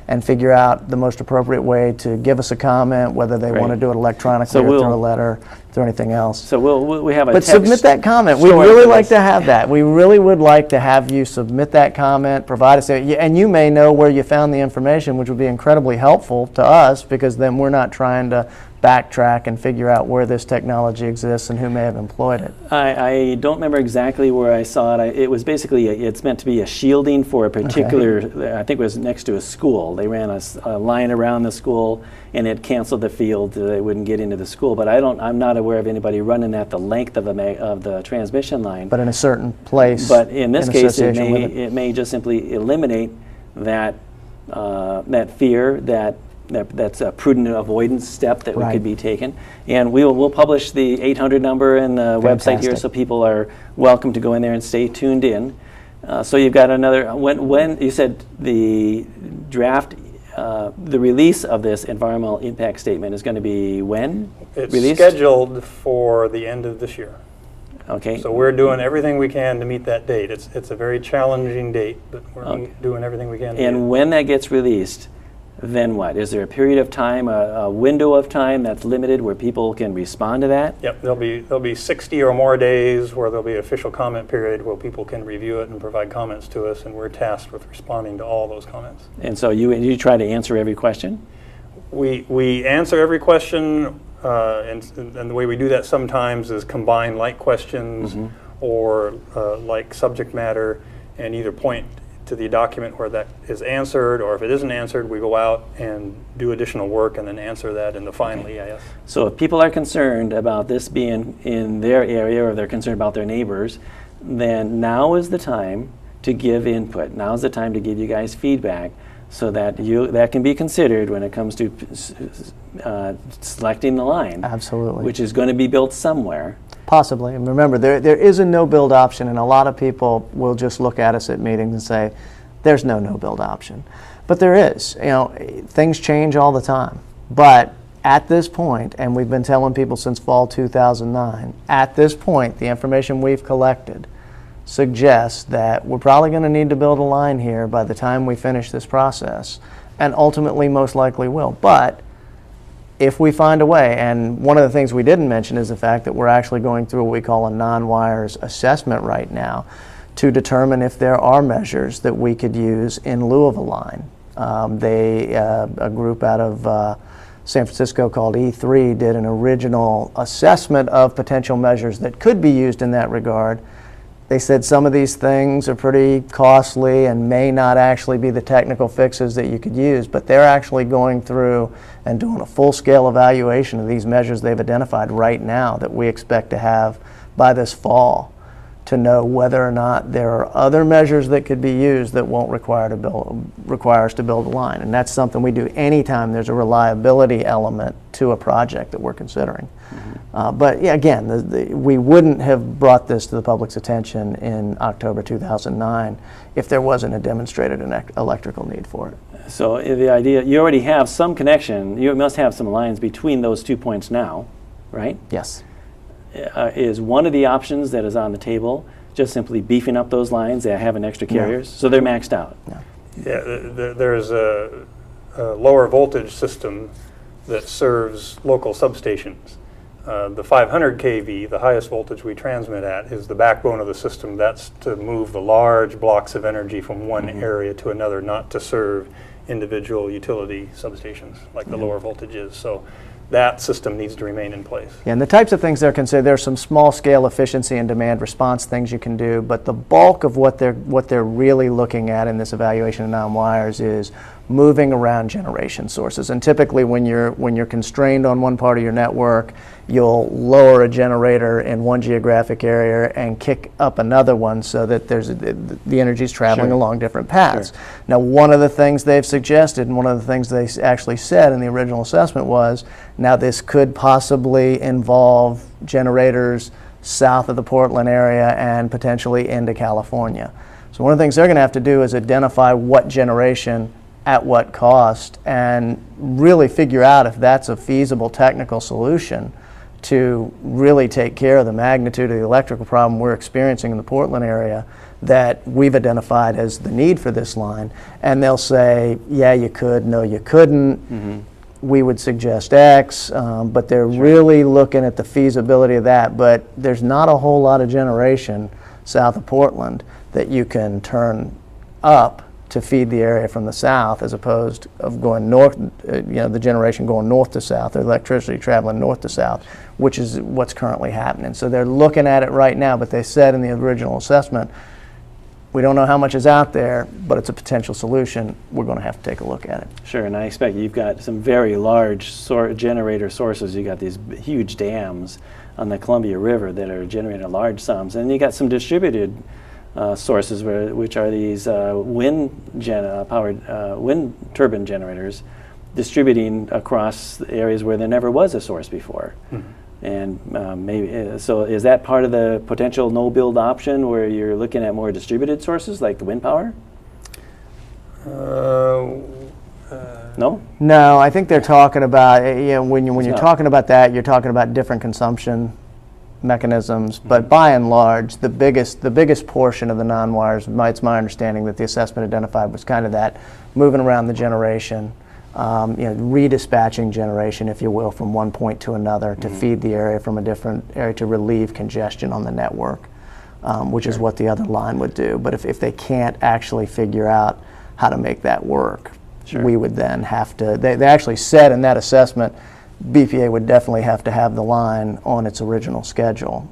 and figure out the most appropriate way to give us a comment, whether they want to do it electronically or through a letter, through anything else. So we have a But submit that comment. We'd really like to have that. We really would like to have you submit that comment, provide us, and you may know where you found the information, which would be incredibly helpful to us, because then we're not trying to backtrack and figure out where this technology exists and who may have employed it. I don't remember exactly where I saw it. It was basically, it's meant to be a shielding for a particular, I think it was next to a school. They ran a line around the school, and it canceled the field so they wouldn't get into the school. But I'm not aware of anybody running at the length of the transmission line. But in a certain place. But in this case, it may just simply eliminate that fear, that's a prudent avoidance step that could be taken. And we'll publish the 800 number and the website here, so people are welcome to go in there and stay tuned in. So you've got another, when you said the draft, the release of this environmental impact statement is going to be when? It's scheduled for the end of this year. Okay. So we're doing everything we can to meet that date. It's a very challenging date, but we're doing everything we can to And when that gets released, then what? Is there a period of time, a window of time that's limited where people can respond to that? Yep, there'll be 60 or more days where there'll be an official comment period where people can review it and provide comments to us, and we're tasked with responding to all those comments. And so you try to answer every question? We answer every question, and the way we do that sometimes is combine like questions or like subject matter, and either point to the document where that is answered, or if it isn't answered, we go out and do additional work and then answer that in the final EIS. So if people are concerned about this being in their area, or they're concerned about their neighbors, then now is the time to give input. Now is the time to give you guys feedback, so that that can be considered when it comes to selecting the line. Absolutely. Which is going to be built somewhere. Possibly. And remember, there is a no-build option, and a lot of people will just look at us at meetings and say, there's no no-build option. But there is. You know, things change all the time. But at this point, and we've been telling people since fall 2009, at this point, the information we've collected suggests that we're probably going to need to build a line here by the time we finish this process, and ultimately most likely will. But if we find a way, and one of the things we didn't mention is the fact that we're actually going through what we call a non-wires assessment right now to determine if there are measures that we could use in lieu of a line. A group out of San Francisco called E3 did an original assessment of potential measures that could be used in that regard. They said some of these things are pretty costly and may not actually be the technical fixes that you could use, but they're actually going through and doing a full-scale evaluation of these measures they've identified right now that we expect to have by this fall, to know whether or not there are other measures that could be used that won't require us to build a line. And that's something we do anytime there's a reliability element to a project that we're considering. But yeah, again, we wouldn't have brought this to the public's attention in October 2009 if there wasn't a demonstrated electrical need for it. So the idea, you already have some connection, you must have some lines between those 2 points now, right? Yes. Is one of the options that is on the table just simply beefing up those lines that have an extra carriers, so they're maxed out? No. Yeah, there's a lower voltage system that serves local substations. The 500 kV, the highest voltage we transmit at, is the backbone of the system. That's to move the large blocks of energy from one area to another, not to serve individual utility substations like the lower voltage is. So that system needs to remain in place. Yeah, and the types of things they're considered, there's some small-scale efficiency and demand response things you can do, but the bulk of what they're really looking at in this evaluation of non-wires is moving around generation sources. And typically when you're constrained on one part of your network, you'll lower a generator in one geographic area and kick up another one so that the energy is traveling along different paths. Sure. Now, one of the things they've suggested, and one of the things they actually said in the original assessment was, now this could possibly involve generators south of the Portland area and potentially into California. So one of the things they're going to have to do is identify what generation at what cost, and really figure out if that's a feasible technical solution to really take care of the magnitude of the electrical problem we're experiencing in the Portland area that we've identified as the need for this line, and they'll say, yeah, you could, no, you couldn't. We would suggest X, but they're really looking at the feasibility of that. But there's not a whole lot of generation south of Portland that you can turn up to feed the area from the south, as opposed of going north, the generation going north to south, the electricity traveling north to south, which is what's currently happening. So they're looking at it right now, but they said in the original assessment, we don't know how much is out there, but it's a potential solution. We're going to have to take a look at it. Sure, and I expect you've got some very large generator sources. You've got these huge dams on the Columbia River that are generating large sums, and you got some distributed sources which are these wind turbine generators distributing across areas where there never was a source before. And maybe so is that part of the potential no-build option, where you're looking at more distributed sources like the wind power? No? No, I think they're talking about, when you're talking about that, you're talking about different consumption mechanisms. But by and large, the biggest portion of the non-wires, it's my understanding that the assessment identified was kind of that moving around the generation, redispatching generation, if you will, from one point to another to feed the area from a different area to relieve congestion on the network, which is what the other line would do. But if they can't actually figure out how to make that work, we would then have to, they actually said in that assessment, BPA would definitely have to have the line on its original schedule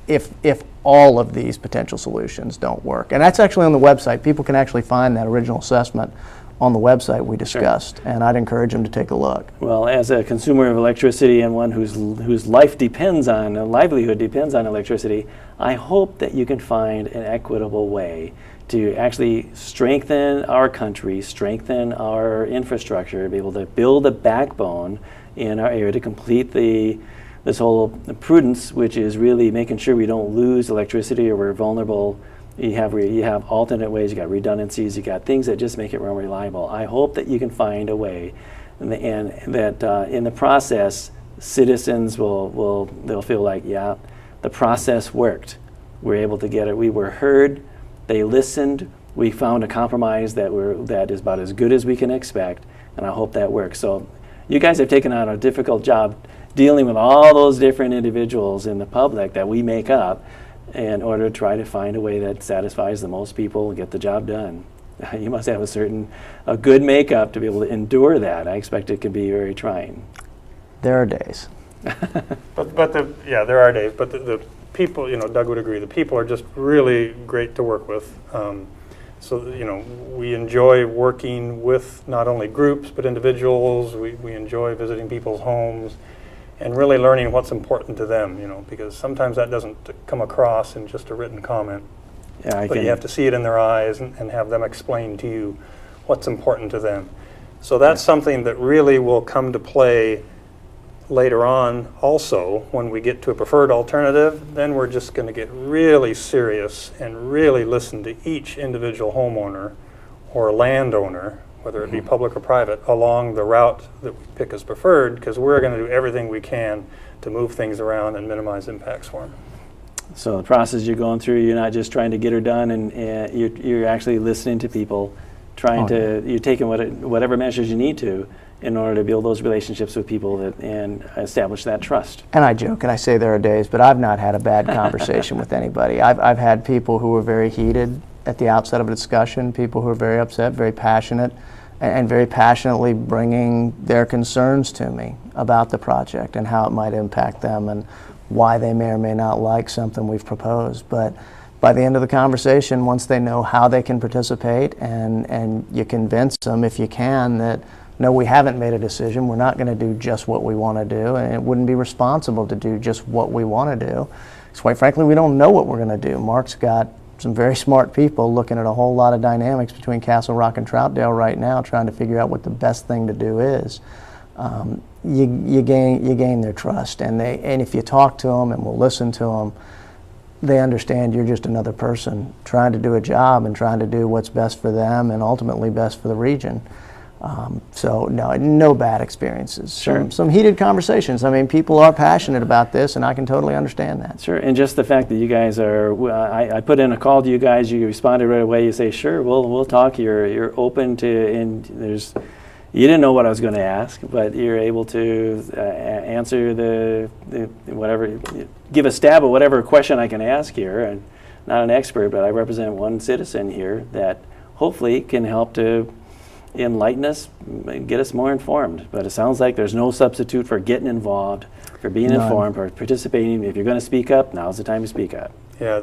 if all of these potential solutions don't work. And that's actually on the website. People can actually find that original assessment on the website we discussed, and I'd encourage them to take a look. Well, as a consumer of electricity and one whose livelihood depends on electricity, I hope that you can find an equitable way to actually strengthen our country, strengthen our infrastructure, be able to build a backbone in our area to complete this whole prudence, which is really making sure we don't lose electricity or we're vulnerable. You have alternate ways, you got redundancies, you got things that just make it more reliable. I hope that you can find a way, and that in the process, citizens they'll feel like, yeah, the process worked. We're able to get it. We were heard. They listened. We found a compromise that is about as good as we can expect, and I hope that works. So you guys have taken on a difficult job dealing with all those different individuals in the public that we make up in order to try to find a way that satisfies the most people and get the job done. You must have a good makeup to be able to endure that. I expect it can be very trying. There are days. There are days. But the people, Doug would agree, the people are just really great to work with. So we enjoy working with not only groups but individuals. We enjoy visiting people's homes and really learning what's important to them, because sometimes that doesn't come across in just a written comment. But you have to see it in their eyes and have them explain to you what's important to them. So that's something that really will come to play later on also when we get to a preferred alternative. Then we're just going to get really serious and really listen to each individual homeowner or landowner, whether it be public or private, along the route that we pick as preferred, because we're going to do everything we can to move things around and minimize impacts for them. So the process you're going through, you're not just trying to get her done, and you're actually listening to people, you're taking whatever measures you need to in order to build those relationships with people and establish that trust. And I joke and I say there are days, but I've not had a bad conversation with anybody. I've had people who were very heated at the outset of a discussion, people who are very upset, very passionate, and very passionately bringing their concerns to me about the project and how it might impact them and why they may or may not like something we've proposed. But by the end of the conversation, once they know how they can participate and you convince them, if you can, that no, we haven't made a decision, we're not going to do just what we want to do, and it wouldn't be responsible to do just what we want to do. Because quite frankly, we don't know what we're going to do. Mark's got some very smart people looking at a whole lot of dynamics between Castle Rock and Troutdale right now, trying to figure out what the best thing to do is. You gain their trust, and if you talk to them and will listen to them, they understand you're just another person trying to do a job and trying to do what's best for them and ultimately best for the region. So no bad experiences. Sure. Some heated conversations. I mean, people are passionate about this, and I can totally understand that. Sure, and just the fact that you guys are, I put in a call to you guys, you responded right away, you say, sure, we'll talk, you're open to, and you didn't know what I was going to ask, but you're able to answer the whatever, give a stab at whatever question I can ask here. And not an expert, but I represent one citizen here that hopefully can help to enlighten us, get us more informed. But it sounds like there's no substitute for getting involved, for being informed, for participating. If you're going to speak up, now's the time to speak up. Yeah,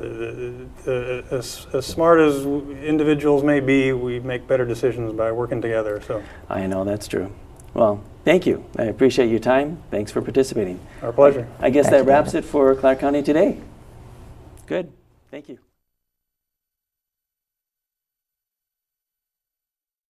as smart as individuals may be, we make better decisions by working together. So I know that's true. Well, thank you. I appreciate your time. Thanks for participating. Our pleasure. I guess that wraps it for Clark County Today. Good. Thank you.